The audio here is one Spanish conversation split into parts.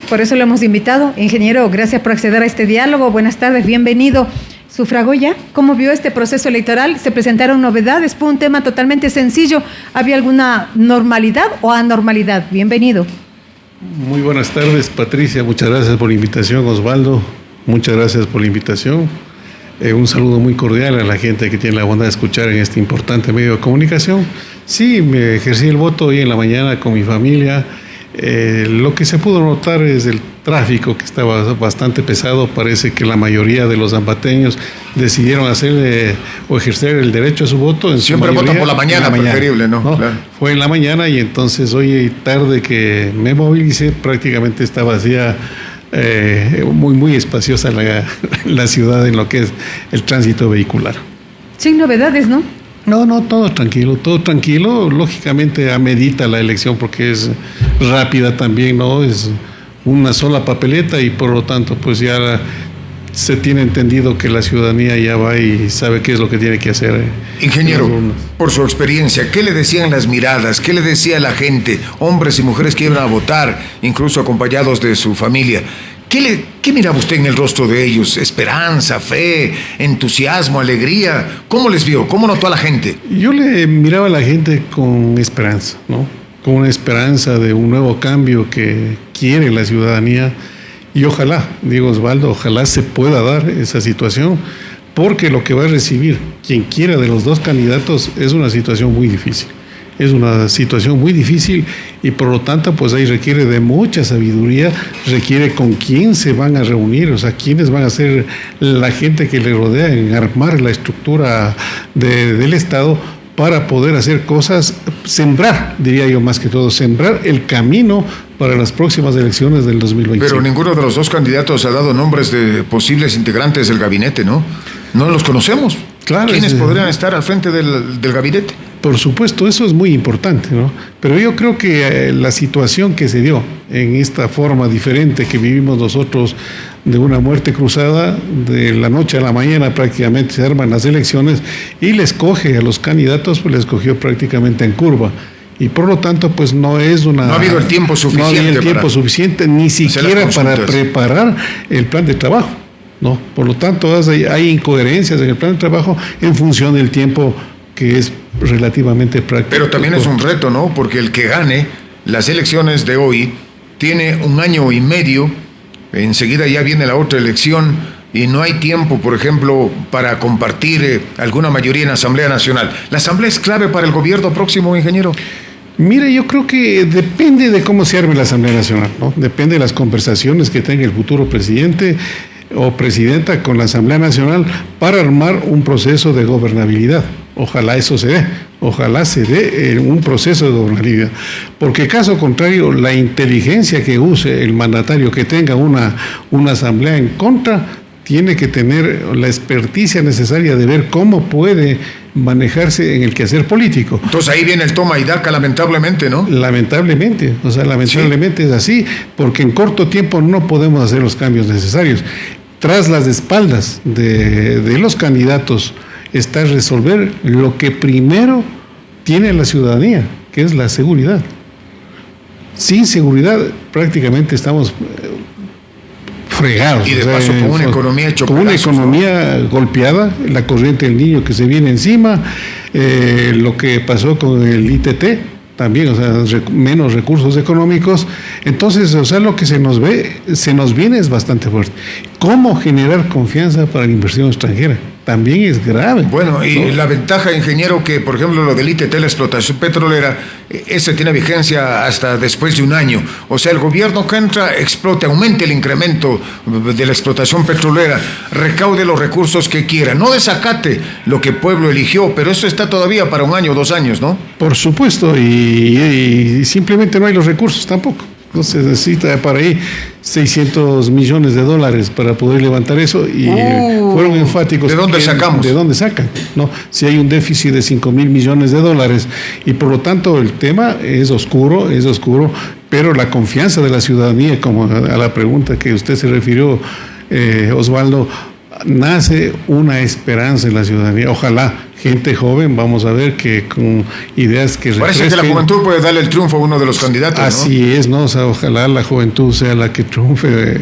por eso lo hemos invitado. Ingeniero, gracias por acceder a este diálogo. Buenas tardes, bienvenido. ¿Sufragó ya? ¿Cómo vio este proceso electoral? ¿Se presentaron novedades? ¿Fue un tema totalmente sencillo? ¿Había alguna normalidad o anormalidad? Bienvenido. Muy buenas tardes, Patricia. Muchas gracias por la invitación, Osvaldo. Muchas gracias por la invitación. Un saludo muy cordial a la gente que tiene la bondad de escuchar en este importante medio de comunicación. Sí, me ejercí el voto hoy en la mañana con mi familia. Lo que se pudo notar es el tráfico, que estaba bastante pesado. Parece que la mayoría de los ambateños decidieron hacer o ejercer el derecho a su voto. Siempre votan por la mañana, preferible, ¿no? Claro. Fue en la mañana y entonces hoy tarde que me movilicé, prácticamente está vacía, muy espaciosa la ciudad en lo que es el tránsito vehicular. Sin novedades, ¿no? No, todo tranquilo. Lógicamente amerita la elección porque es rápida también, ¿no? Es una sola papeleta y por lo tanto pues ya se tiene entendido que la ciudadanía ya va y sabe qué es lo que tiene que hacer. Ingeniero, por su experiencia, ¿qué le decían las miradas? ¿Qué le decía la gente? Hombres y mujeres que iban a votar, incluso acompañados de su familia. ¿Qué miraba usted en el rostro de ellos? ¿Esperanza, fe, entusiasmo, alegría? ¿Cómo les vio? ¿Cómo notó a la gente? Yo le miraba a la gente con esperanza, ¿no? Con una esperanza de un nuevo cambio que quiere la ciudadanía. Y ojalá, digo Osvaldo, ojalá se pueda dar esa situación, porque lo que va a recibir quien quiera de los dos candidatos es una situación muy difícil. Es una situación muy difícil y por lo tanto pues ahí requiere de mucha sabiduría, requiere con quién se van a reunir, o sea, quiénes van a ser la gente que le rodea en armar la estructura del Estado para poder hacer cosas, sembrar, diría yo más que todo, sembrar el camino para las próximas elecciones del 2025. Pero ninguno de los dos candidatos ha dado nombres de posibles integrantes del gabinete, ¿no? No los conocemos. Claro. ¿Quiénes podrían estar al frente del gabinete? Por supuesto, eso es muy importante, ¿no? Pero yo creo que la situación que se dio en esta forma diferente que vivimos nosotros de una muerte cruzada, de la noche a la mañana prácticamente se arman las elecciones y le escoge a los candidatos, pues le escogió prácticamente en curva. Y por lo tanto, pues no es una... No ha habido el tiempo suficiente. No había el tiempo suficiente, ni siquiera para preparar el plan de trabajo, ¿no? Por lo tanto, hay incoherencias en el plan de trabajo en función del tiempo que es relativamente práctico. Pero también es un reto, ¿no? Porque el que gane las elecciones de hoy tiene 1 año y medio, enseguida ya viene la otra elección y no hay tiempo, por ejemplo, para compartir alguna mayoría en la Asamblea Nacional. ¿La Asamblea es clave para el gobierno próximo, ingeniero? Mire, yo creo que depende de cómo se arme la Asamblea Nacional, ¿no? Depende de las conversaciones que tenga el futuro presidente o presidenta con la Asamblea Nacional para armar un proceso de gobernabilidad. Ojalá eso se dé, ojalá se dé un proceso de gobernabilidad, porque caso contrario, la inteligencia que use el mandatario que tenga una asamblea en contra, tiene que tener la experticia necesaria de ver cómo puede manejarse en el quehacer político. Entonces ahí viene el toma y daca, lamentablemente, ¿no? Lamentablemente, lamentablemente sí. Es así, porque en corto tiempo no podemos hacer los cambios necesarios. Tras las espaldas de los candidatos está resolver lo que primero tiene la ciudadanía, que es la seguridad. Sin seguridad prácticamente estamos fregados. Y de paso con una economía hecho con una pedazos, economía, ¿no?, golpeada, la corriente del niño que se viene encima, lo que pasó con el ITT también, o sea, menos recursos económicos. Entonces, o sea, lo que se nos viene es bastante fuerte. ¿Cómo generar confianza para la inversión extranjera? También es grave. Bueno, y ¿no? La ventaja, ingeniero, que por ejemplo lo del ITT, la explotación petrolera, ese tiene vigencia hasta después de 1 año. O sea, el gobierno que entra, explote, aumente el incremento de la explotación petrolera, recaude los recursos que quiera, no desacate lo que el pueblo eligió, pero eso está todavía para 1 año, 2 años, ¿no? Por supuesto, y simplemente no hay los recursos tampoco. No se necesita para ahí $600 millones para poder levantar eso y fueron enfáticos. ¿De dónde sacamos? ¿De dónde sacan? No, si hay un déficit de $5,000 millones y por lo tanto el tema es oscuro, pero la confianza de la ciudadanía, como a la pregunta que usted se refirió, Osvaldo, nace una esperanza en la ciudadanía. Ojalá gente joven, vamos a ver que con ideas que parece que la juventud puede darle el triunfo a uno de los candidatos, así, ¿no? Es, ¿no? O sea, ojalá la juventud sea la que triunfe.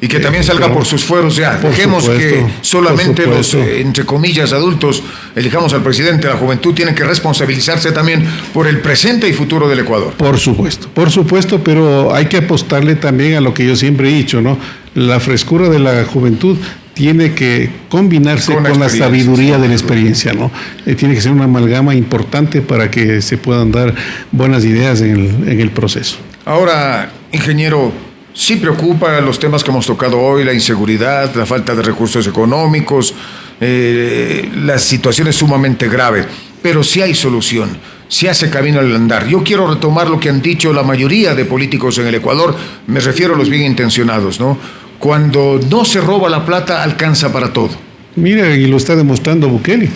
Y que también salga por sus fueros ya. Dejemos que solamente los, entre comillas, adultos elijamos al presidente. La juventud tiene que responsabilizarse también por el presente y futuro del Ecuador. Por supuesto, pero hay que apostarle también a lo que yo siempre he dicho, ¿no? La frescura de la juventud tiene que combinarse con la sabiduría de la experiencia, ¿no? Tiene que ser una amalgama importante para que se puedan dar buenas ideas en el proceso. Ahora, ingeniero, sí preocupa los temas que hemos tocado hoy, la inseguridad, la falta de recursos económicos, la situación es sumamente grave, pero sí hay solución, sí hace camino al andar. Yo quiero retomar lo que han dicho la mayoría de políticos en el Ecuador, me refiero a los bien intencionados, ¿no? Cuando no se roba la plata, alcanza para todo. Mira, y lo está demostrando Bukele.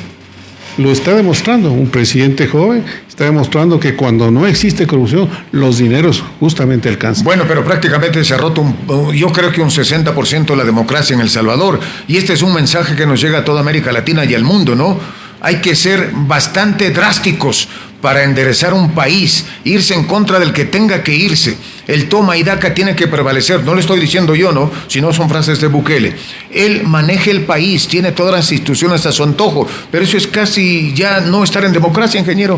Lo está demostrando un presidente joven, está demostrando que cuando no existe corrupción, los dineros justamente alcanzan. Bueno, pero prácticamente se ha roto, yo creo que un 60% la democracia en El Salvador. Y este es un mensaje que nos llega a toda América Latina y al mundo, ¿no? Hay que ser bastante drásticos para enderezar un país, irse en contra del que tenga que irse. El toma y daca tiene que prevalecer, no lo estoy diciendo yo, ¿no? Sino son frases de Bukele. Él maneja el país, tiene todas las instituciones a su antojo, pero eso es casi ya no estar en democracia, ingeniero.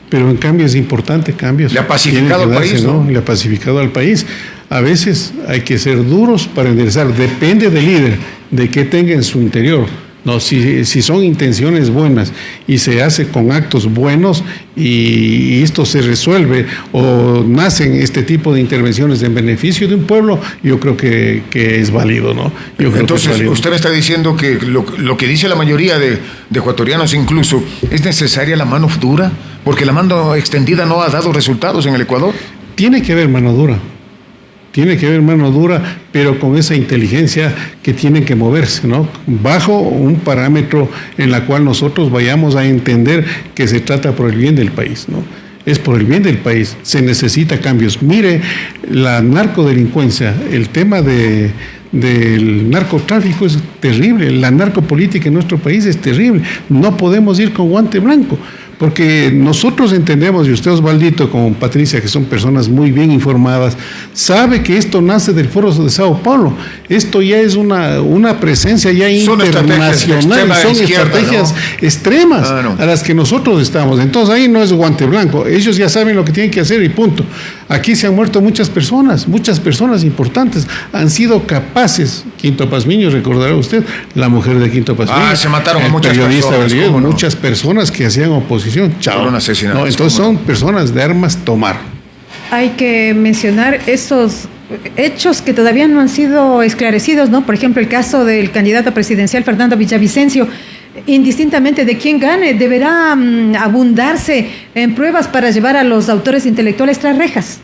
Pero en cambio es importante, cambios. Le ha pacificado al país, ¿no? Le ha pacificado al país. A veces hay que ser duros para enderezar, depende del líder, de qué tenga en su interior. No, si son intenciones buenas y se hace con actos buenos y esto se resuelve o nacen este tipo de intervenciones en beneficio de un pueblo, yo creo que es válido, ¿no? Entonces, usted me está diciendo que lo que dice la mayoría de ecuatorianos incluso, ¿es necesaria la mano dura? Porque la mano extendida no ha dado resultados en el Ecuador. Tiene que haber mano dura. Tiene que haber mano dura, pero con esa inteligencia que tienen que moverse, ¿no? Bajo un parámetro en la cual nosotros vayamos a entender que se trata por el bien del país, ¿no? Es por el bien del país, se necesita cambios. Mire, la narcodelincuencia, el tema del narcotráfico es terrible, la narcopolítica en nuestro país es terrible, no podemos ir con guante blanco. Porque nosotros entendemos, y usted, Osvaldito, como Patricia, que son personas muy bien informadas, sabe que esto nace del Foro de Sao Paulo. Esto ya es una presencia ya internacional, son estrategias extremas a las que nosotros estamos. Entonces ahí no es guante blanco, ellos ya saben lo que tienen que hacer y punto. Aquí se han muerto muchas personas importantes, han sido capaces. Quinto Pazmiño, recordará usted, la mujer de Quinto Pazmiño. Se mataron a muchas personas. Muchas personas que hacían oposición. Chao. No, entonces son personas de armas tomar. Hay que mencionar esos hechos que todavía no han sido esclarecidos, ¿no? Por ejemplo, el caso del candidato presidencial Fernando Villavicencio. Indistintamente de quién gane, deberá abundarse en pruebas para llevar a los autores intelectuales tras rejas.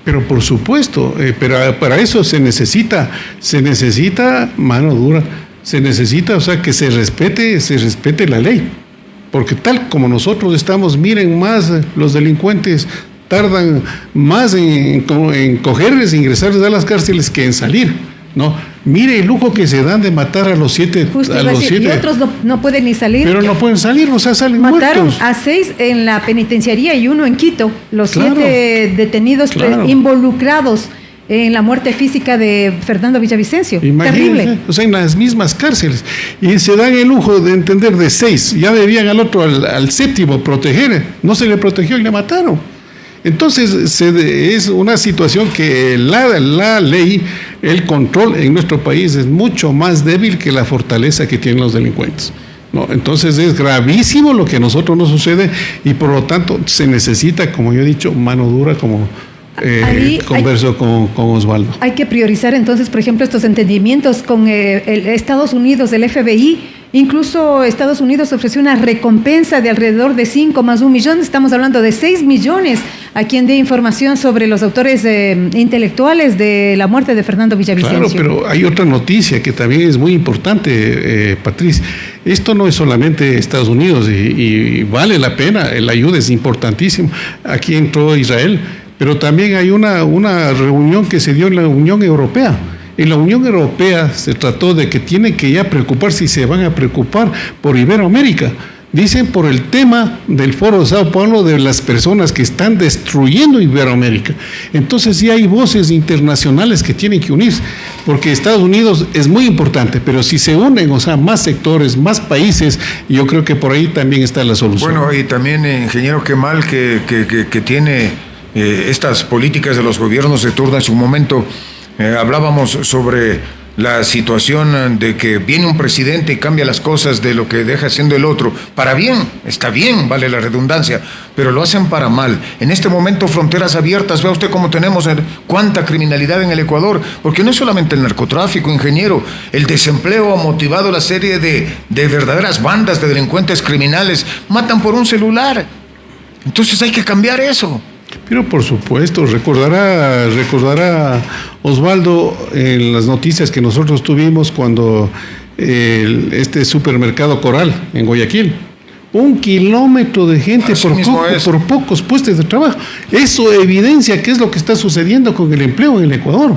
Pero por supuesto, pero para eso se necesita mano dura, se necesita, o sea, que se respete la ley. Porque tal como nosotros estamos, miren más, los delincuentes tardan más en cogerles, ingresarles a las cárceles que en salir, ¿no? Mire el lujo que se dan de matar a los 7. Y otros no pueden ni salir. Pero no pueden salir, o sea, salen Mataron muertos. a 6 en la penitenciaría y 1 en Quito. Los 7 detenidos involucrados en la muerte física de Fernando Villavicencio. Imagínense, terrible. O sea, en las mismas cárceles. Y se dan el lujo de entender de 6. Ya debían al otro, al 7º, proteger. No se le protegió y le mataron. Entonces, es una situación que la ley, el control en nuestro país es mucho más débil que la fortaleza que tienen los delincuentes, ¿no? Entonces, es gravísimo lo que a nosotros nos sucede y por lo tanto se necesita, como yo he dicho, mano dura, como converso con Osvaldo. Hay que priorizar entonces, por ejemplo, estos entendimientos con Estados Unidos, el FBI. Incluso Estados Unidos ofreció una recompensa de alrededor de 5 más 1 millón. Estamos hablando de 6 millones a quien dé información sobre los autores intelectuales de la muerte de Fernando Villavicencio. Claro, pero hay otra noticia que también es muy importante, Patricia. Esto no es solamente Estados Unidos y vale la pena, la ayuda es importantísima. Aquí entró Israel, pero también hay una reunión que se dio en la Unión Europea. En la Unión Europea se trató de que tienen que ya preocuparse y se van a preocupar por Iberoamérica. Dicen por el tema del Foro de Sao Paulo, de las personas que están destruyendo Iberoamérica. Entonces sí hay voces internacionales que tienen que unirse, porque Estados Unidos es muy importante, pero si se unen, o sea, más sectores, más países, yo creo que por ahí también está la solución. Bueno, y también, ingeniero, qué mal que tiene estas políticas de los gobiernos de turno. En su momento hablábamos sobre la situación de que viene un presidente y cambia las cosas de lo que deja siendo el otro. Para bien, está bien, vale la redundancia, pero lo hacen para mal. En este momento, fronteras abiertas, vea usted cómo tenemos cuánta criminalidad en el Ecuador, porque no es solamente el narcotráfico, ingeniero, el desempleo ha motivado la serie de verdaderas bandas de delincuentes criminales, matan por un celular. Entonces hay que cambiar eso. Pero por supuesto, recordará Osvaldo en las noticias que nosotros tuvimos cuando este supermercado Coral en Guayaquil, 1 kilómetro de gente por pocos puestos de trabajo. Eso evidencia qué es lo que está sucediendo con el empleo en el Ecuador.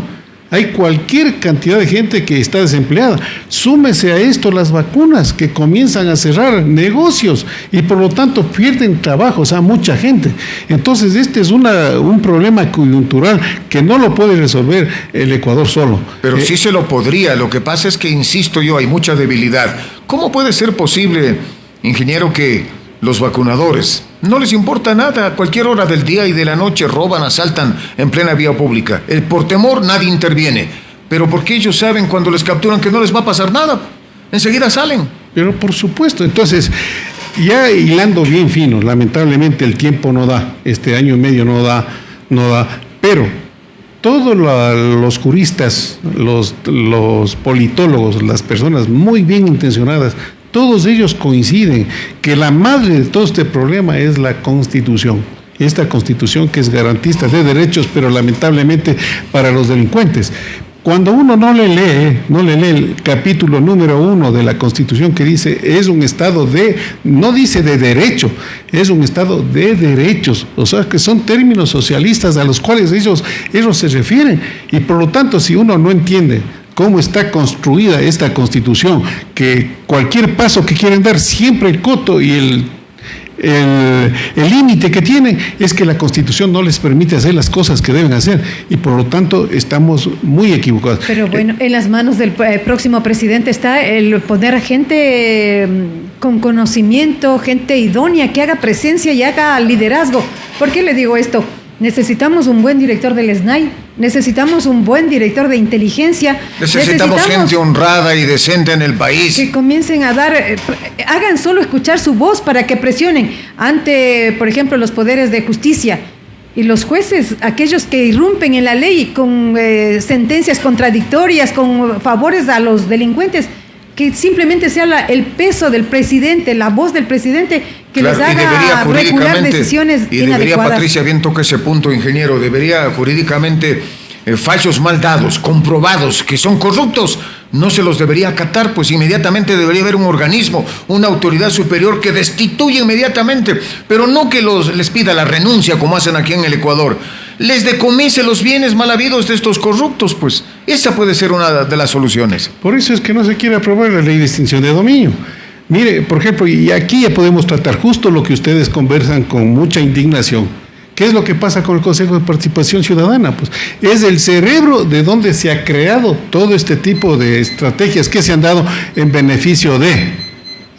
Hay cualquier cantidad de gente que está desempleada. Súmese a esto las vacunas que comienzan a cerrar negocios y por lo tanto pierden trabajos a mucha gente. Entonces este es un problema coyuntural que no lo puede resolver el Ecuador solo. Pero sí se lo podría. Lo que pasa es que, insisto yo, hay mucha debilidad. ¿Cómo puede ser posible, ingeniero, que los vacunadores no les importa nada? A cualquier hora del día y de la noche roban, asaltan en plena vía pública. Por temor nadie interviene, pero porque ellos saben cuando les capturan que no les va a pasar nada, enseguida salen. Pero por supuesto, entonces, ya hilando bien fino, lamentablemente el tiempo no da, este año y medio no da, pero todos los juristas, los politólogos, las personas muy bien intencionadas, todos ellos coinciden que la madre de todo este problema es la Constitución. Esta Constitución que es garantista de derechos, pero lamentablemente para los delincuentes. Cuando uno no le lee el capítulo número 1 de la Constitución que dice es un Estado no dice de derecho, es un Estado de derechos, o sea que son términos socialistas a los cuales ellos se refieren, y por lo tanto si uno no entiende cómo está construida esta Constitución, que cualquier paso que quieren dar, siempre el coto y el límite que tienen es que la Constitución no les permite hacer las cosas que deben hacer, y por lo tanto estamos muy equivocados. Pero bueno, en las manos del próximo presidente está el poner a gente con conocimiento, gente idónea, que haga presencia y haga liderazgo. ¿Por qué le digo esto? Necesitamos un buen director del SNAI, necesitamos un buen director de inteligencia. Necesitamos gente honrada y decente en el país. Que comiencen a hagan solo escuchar su voz para que presionen ante, por ejemplo, los poderes de justicia y los jueces, aquellos que irrumpen en la ley con sentencias contradictorias, con favores a los delincuentes, que simplemente sea el peso del presidente, la voz del presidente, que les haga regular decisiones inadecuadas. Y debería, Patricia, bien toca ese punto, ingeniero, debería jurídicamente fallos mal dados, comprobados, que son corruptos, no se los debería acatar, pues inmediatamente debería haber un organismo, una autoridad superior que destituya inmediatamente, pero no que les pida la renuncia como hacen aquí en el Ecuador. Les decomise los bienes mal habidos de estos corruptos, pues esa puede ser una de las soluciones. Por eso es que no se quiere aprobar la ley de extinción de dominio. Mire, por ejemplo, y aquí ya podemos tratar justo lo que ustedes conversan con mucha indignación. ¿Qué es lo que pasa con el Consejo de Participación Ciudadana? Pues es el cerebro de donde se ha creado todo este tipo de estrategias que se han dado en beneficio de,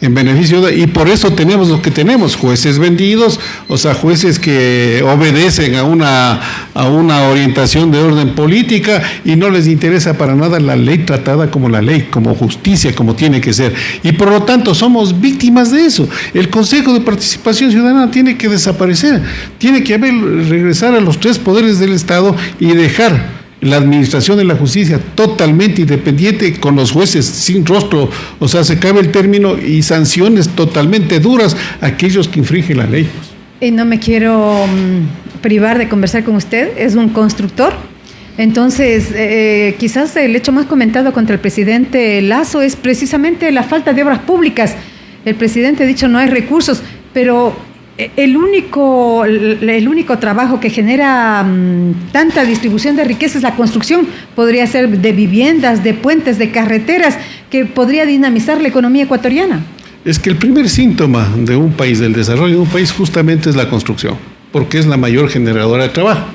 y por eso tenemos lo que tenemos, jueces vendidos, o sea, jueces que obedecen a una orientación de orden política y no les interesa para nada la ley tratada como la ley, como justicia, como tiene que ser. Y por lo tanto somos víctimas de eso. El Consejo de Participación Ciudadana tiene que desaparecer, tiene que regresar a los 3 poderes del Estado y dejar la administración de la justicia totalmente independiente, con los jueces sin rostro, o sea, se cabe el término, y sanciones totalmente duras a aquellos que infringen la ley. Y no me quiero privar de conversar con usted, es un constructor. Entonces, quizás el hecho más comentado contra el presidente Lasso es precisamente la falta de obras públicas. El presidente ha dicho no hay recursos, pero el único trabajo que genera tanta distribución de riqueza es la construcción. Podría ser de viviendas, de puentes, de carreteras, que podría dinamizar la economía ecuatoriana. Es que el primer síntoma de un país, del desarrollo de un país, justamente es la construcción, porque es la mayor generadora de trabajo.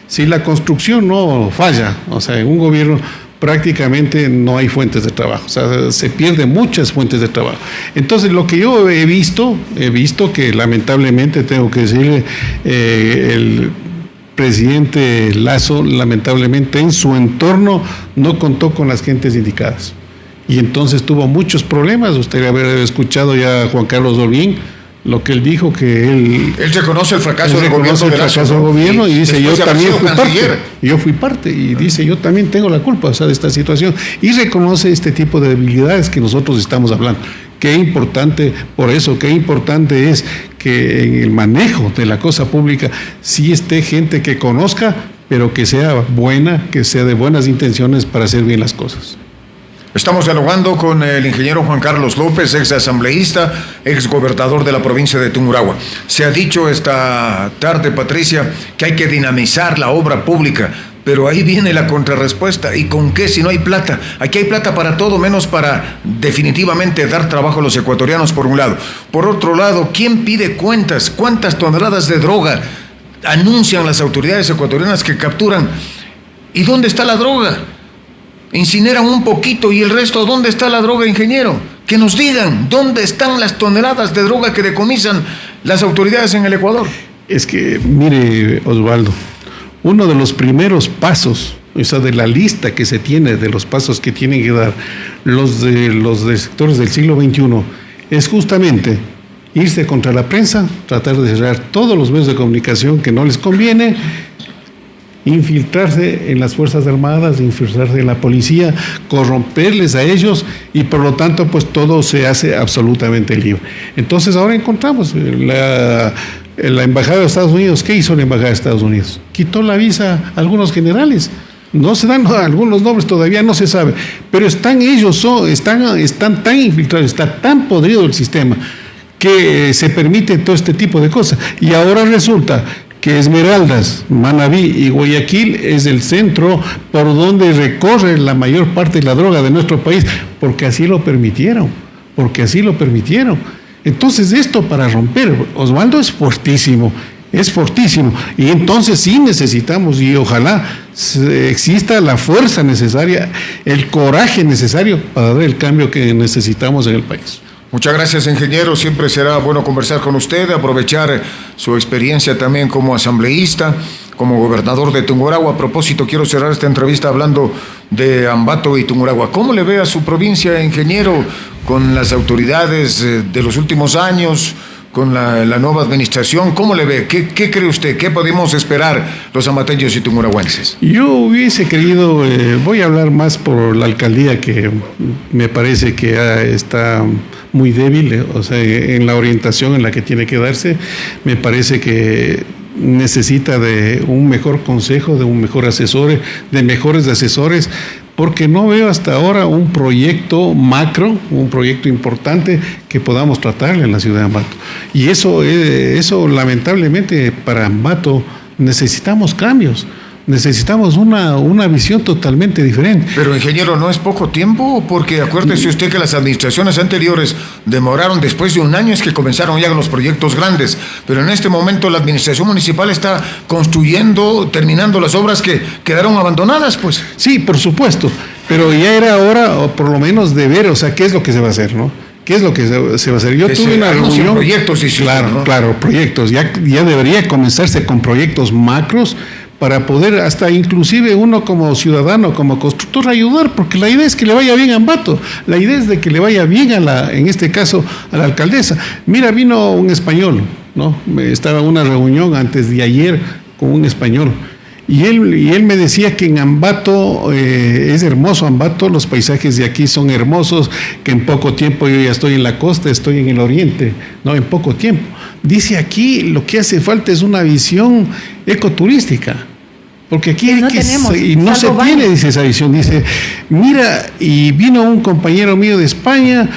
Si la construcción no falla, o sea, en un gobierno prácticamente no hay fuentes de trabajo, o sea, se pierden muchas fuentes de trabajo. Entonces, lo que yo he visto que lamentablemente, tengo que decirle, el presidente Lasso, lamentablemente, en su entorno no contó con las gentes indicadas. Y entonces tuvo muchos problemas. Usted debe haber escuchado ya a Juan Carlos Olguín, lo que él dijo, que él reconoce el fracaso del gobierno. Y dice, yo también fui parte. Yo fui parte y dice, yo también tengo la culpa, o sea, de esta situación. Y reconoce este tipo de debilidades que nosotros estamos hablando. Qué importante, por eso, qué importante es que en el manejo de la cosa pública sí esté gente que conozca, pero que sea buena, que sea de buenas intenciones para hacer bien las cosas. Estamos dialogando con el ingeniero Juan Carlos López, ex asambleísta, ex gobernador de la provincia de Tungurahua. Se ha dicho esta tarde, Patricia, que hay que dinamizar la obra pública, pero ahí viene la contrarrespuesta. ¿Y con qué si no hay plata? Aquí hay plata para todo, menos para definitivamente dar trabajo a los ecuatorianos, por un lado. Por otro lado, ¿quién pide cuentas? ¿Cuántas toneladas de droga anuncian las autoridades ecuatorianas que capturan? ¿Y dónde está la droga? Incineran un poquito y el resto, ¿dónde está la droga, ingeniero? Que nos digan, ¿dónde están las toneladas de droga que decomisan las autoridades en el Ecuador? Es que, mire, Osvaldo, uno de los primeros pasos, o sea, de la lista que se tiene, de los pasos que tienen que dar los de sectores del siglo XXI, es justamente irse contra la prensa, tratar de cerrar todos los medios de comunicación que no les conviene, infiltrarse en las Fuerzas Armadas, infiltrarse en la policía, corromperles a ellos y por lo tanto pues todo se hace absolutamente libre. Entonces ahora encontramos la Embajada de Estados Unidos. ¿Qué hizo la Embajada de Estados Unidos? Quitó la visa a algunos generales. No se dan algunos nombres, todavía no se sabe, pero están ellos, están tan infiltrados, está tan podrido el sistema que se permite todo este tipo de cosas. Y ahora resulta que Esmeraldas, Manabí y Guayaquil es el centro por donde recorre la mayor parte de la droga de nuestro país, porque así lo permitieron, Entonces esto para romper, Osvaldo, es fortísimo, y entonces sí necesitamos, y ojalá exista la fuerza necesaria, el coraje necesario para dar el cambio que necesitamos en el país. Muchas gracias, ingeniero. Siempre será bueno conversar con usted, aprovechar su experiencia también como asambleísta, como gobernador de Tungurahua. A propósito, quiero cerrar esta entrevista hablando de Ambato y Tungurahua. ¿Cómo le ve a su provincia, ingeniero, con las autoridades de los últimos años, con la nueva administración? ¿Cómo le ve? ¿Qué cree usted? ¿Qué podemos esperar los ambateños y tungurahuenses? Yo hubiese querido, voy a hablar más por la alcaldía, que me parece que está muy débil, o sea, en la orientación en la que tiene que darse. Me parece que necesita de un mejor consejo, de un mejor asesor, de mejores asesores, porque no veo hasta ahora un proyecto macro, un proyecto importante que podamos tratar en la ciudad de Ambato. Y eso lamentablemente para Ambato necesitamos cambios. Necesitamos una visión totalmente diferente. Pero, ingeniero, ¿no es poco tiempo? Porque acuérdese usted que las administraciones anteriores demoraron, después de un año es que comenzaron ya los proyectos grandes, pero en este momento la administración municipal está construyendo, terminando las obras que quedaron abandonadas, pues. Sí, por supuesto, pero ya era hora, o por lo menos, de ver, o sea, qué es lo que se va a hacer, ¿no? ¿Qué es lo que se va a hacer? Yo tuve una reunión. Proyectos, claro, proyectos. Ya debería comenzarse con proyectos macros, para poder hasta inclusive uno como ciudadano, como constructor, ayudar, porque la idea es que le vaya bien a Ambato, la idea es de que le vaya bien en este caso, a la alcaldesa. Mira, vino un español, ¿no? Estaba en una reunión antes de ayer con un español, y él me decía que en Ambato es hermoso Ambato, los paisajes de aquí son hermosos, que en poco tiempo yo ya estoy en la costa, estoy en el oriente, ¿no? En poco tiempo. Dice, aquí lo que hace falta es una visión ecoturística. Porque aquí no tenemos, y no se tiene, dice esa visión. Dice, mira, y vino un compañero mío de España,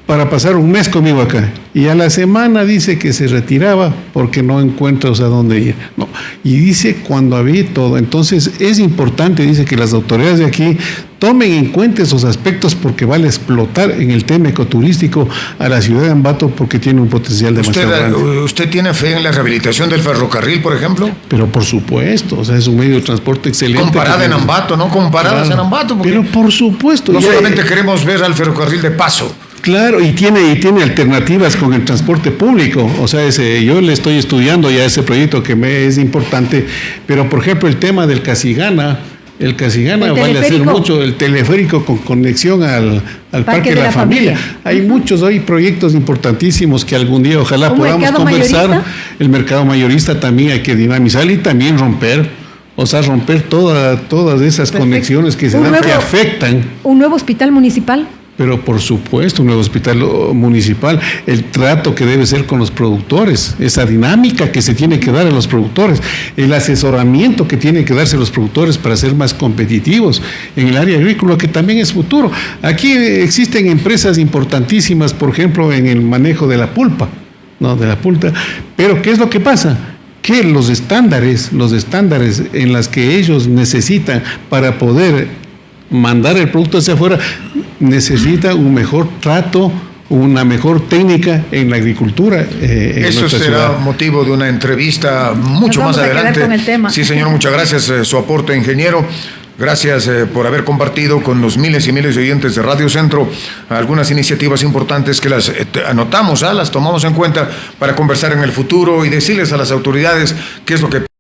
para pasar un mes conmigo acá. Y a la semana dice que se retiraba porque no encuentra a dónde ir. No. Y dice cuando había todo. Entonces es importante, dice, que las autoridades de aquí tomen en cuenta esos aspectos porque vale explotar en el tema ecoturístico a la ciudad de Ambato porque tiene un potencial demasiado grande. ¿Usted tiene fe en la rehabilitación del ferrocarril, por ejemplo? Pero por supuesto, o sea, es un medio de transporte excelente. Comparada en Ambato, ¿no? Comparadas en Ambato. Pero por supuesto. No solamente queremos ver al ferrocarril de paso. Claro, y tiene alternativas con el transporte público. O sea, yo le estoy estudiando ya ese proyecto que me es importante. Pero, por ejemplo, el tema del Casigana, vale hacer mucho, el teleférico con conexión al Parque de la Familia. Hay proyectos importantísimos que algún día ojalá podamos conversar. ¿Mayorista? El mercado mayorista también hay que dinamizar y también romper todas esas conexiones que se dan, que afectan. ¿Un nuevo hospital municipal? Pero por supuesto, un nuevo hospital municipal, el trato que debe ser con los productores, esa dinámica que se tiene que dar a los productores, el asesoramiento que tienen que darse a los productores para ser más competitivos en el área agrícola, que también es futuro. Aquí existen empresas importantísimas, por ejemplo, en el manejo de la pulpa, ¿no? De la pulpa. Pero ¿qué es lo que pasa? Que los estándares en las que ellos necesitan para poder mandar el producto hacia afuera, necesita un mejor trato, una mejor técnica en la agricultura. Eso será ciudad. Motivo de una entrevista mucho más adelante. Con el tema. Sí, señor, muchas gracias. Su aporte, ingeniero. Gracias por haber compartido con los miles y miles de oyentes de Radio Centro algunas iniciativas importantes que las anotamos, las tomamos en cuenta para conversar en el futuro y decirles a las autoridades qué es lo que